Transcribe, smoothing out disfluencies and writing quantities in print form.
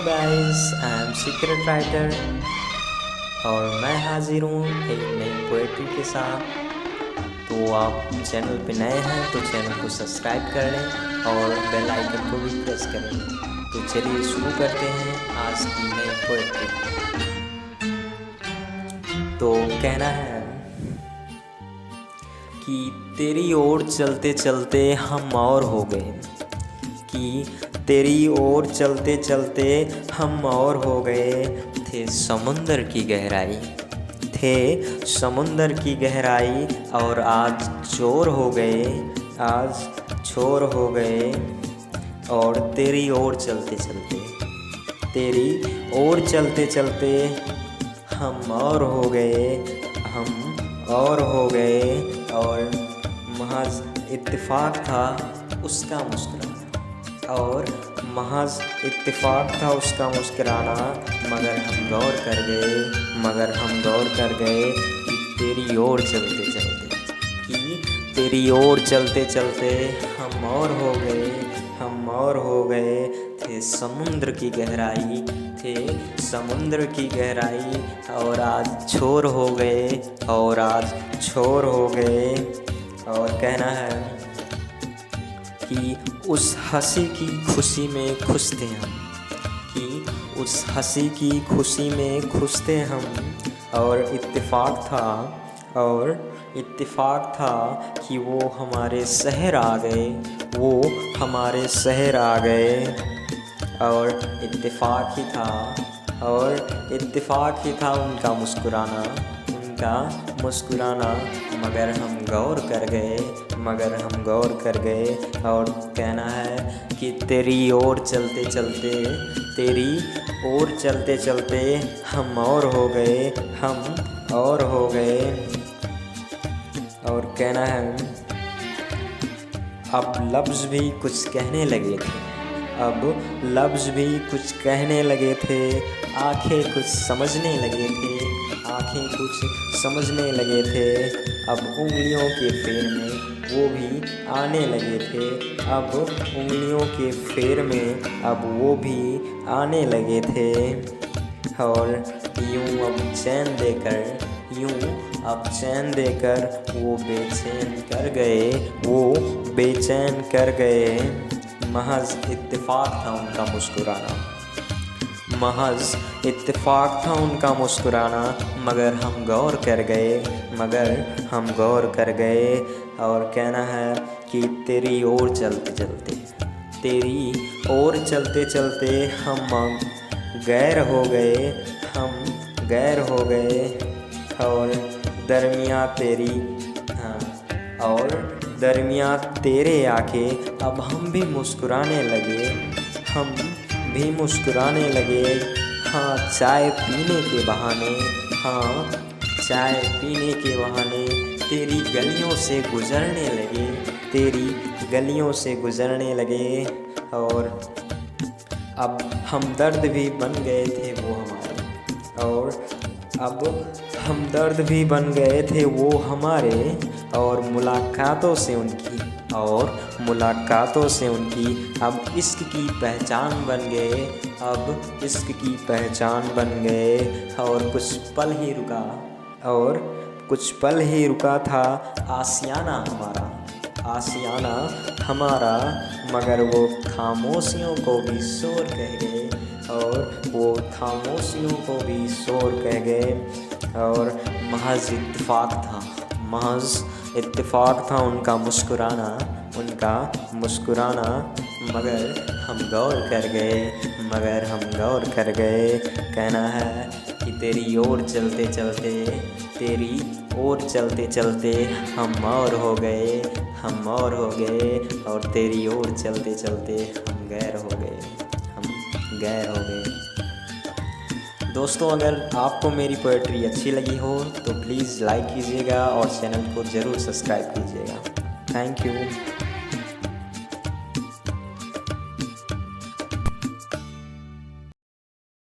Guys, I am secret writer और मैं हाजिर हूँ एक नई पोएट्री के साथ। तो आप चैनल पे नए हैं तो चैनल को सब्सक्राइब कर लें और बेल आइकन को भी प्रेस करें। तो चलिए शुरू करते हैं आज की नई पोएट्री। तो कहना है कि तेरी ओर चलते चलते हम और हो गए, कि तेरी ओर चलते चलते हम और हो गए। थे समुंदर की गहराई, थे समुंदर की गहराई और आज चोर हो गए, आज चोर हो गए। और तेरी ओर चलते चलते, तेरी ओर चलते चलते हम और हो गए, हम और हो गए। और महज इत्तेफाक था उसका मुस्कुराना, और महज इत्तेफाक था उसका मुस्कुराना। मगर हम गौर कर गए, मगर हम गौर कर गए कि तेरी ओर चलते चलते, कि तेरी ओर चलते चलते हम और हो गए, हम और हो गए। थे समुद्र की गहराई, थे समुद्र की गहराई और आज छोर हो गए, और आज छोर हो गए। और कहना है कि उस हंसी की खुशी में खुश थे हम, कि उस हंसी की खुशी में खुश थे हम। और इत्तेफाक था, और इत्तेफाक था कि वो हमारे शहर आ गए, वो हमारे शहर आ गए। और इत्तेफाक ही था, और इत्तेफाक ही था उनका मुस्कुराना, उनका मुस्कुराना। मगर हम गौर कर गए, मगर हम गौर कर गए। और कहना है कि तेरी ओर चलते चलते, तेरी ओर चलते चलते हम और हो गए, हम और हो गए। और कहना है अब लफ्ज़ भी कुछ कहने लगे थे, अब लफ्ज़ भी कुछ कहने लगे थे। आंखें कुछ समझने लगे थे, आंखें कुछ समझने लगे थे। अब उंगलियों के फेर में वो भी आने लगे थे, अब उंगलियों के फेर में अब वो भी आने लगे थे। और यूं अब चैन देकर, यूं अब चैन देकर वो बेचैन कर गए, वो बेचैन कर गए। महज इत्तेफाक था उनका मुस्कुराना, महज इत्तेफाक था उनका मुस्कुराना। मगर हम गौर कर गए, मगर हम गौर कर गए। और कहना है कि तेरी ओर चलते चलते, तेरी ओर चलते चलते हम गैर हो गए, हम गैर हो गए। और दरमिया तेरी, हाँ, और दरमिया तेरे आके अब हम भी मुस्कुराने लगे, हम भी मुस्कुराने लगे। हाँ चाय पीने के बहाने, हाँ चाय पीने के बहाने तेरी गलियों से गुजरने लगे, तेरी गलियों से गुजरने लगे। और अब हमदर्द भी बन गए थे वो हमारे, और अब हमदर्द भी बन गए थे वो हमारे। और मुलाकातों से उनकी, और मुलाकातों से उनकी अब इश्क की पहचान बन गए, अब इश्क की पहचान बन गए। और कुछ पल ही रुका, और कुछ पल ही रुका था आशियाना हमारा, आशियाना हमारा। मगर वो खामोशियों को भी शोर कह गए, और वो खामोशियों को भी शोर कह गए। और महज इत्तेफाक था, महज इत्तेफाक था उनका मुस्कुराना, उनका मुस्कुराना। मगर हम गौर कर गए, मगर हम गौर कर गए। कहना है कि तेरी ओर चलते चलते, तेरी ओर चलते चलते हम और हो गए, हम और हो गए। और तेरी ओर चलते चलते हम गैर हो गए, हम गैर हो गए। दोस्तों अगर आपको मेरी पोएट्री अच्छी लगी हो तो प्लीज़ लाइक कीजिएगा और चैनल को ज़रूर सब्सक्राइब कीजिएगा। Thank you.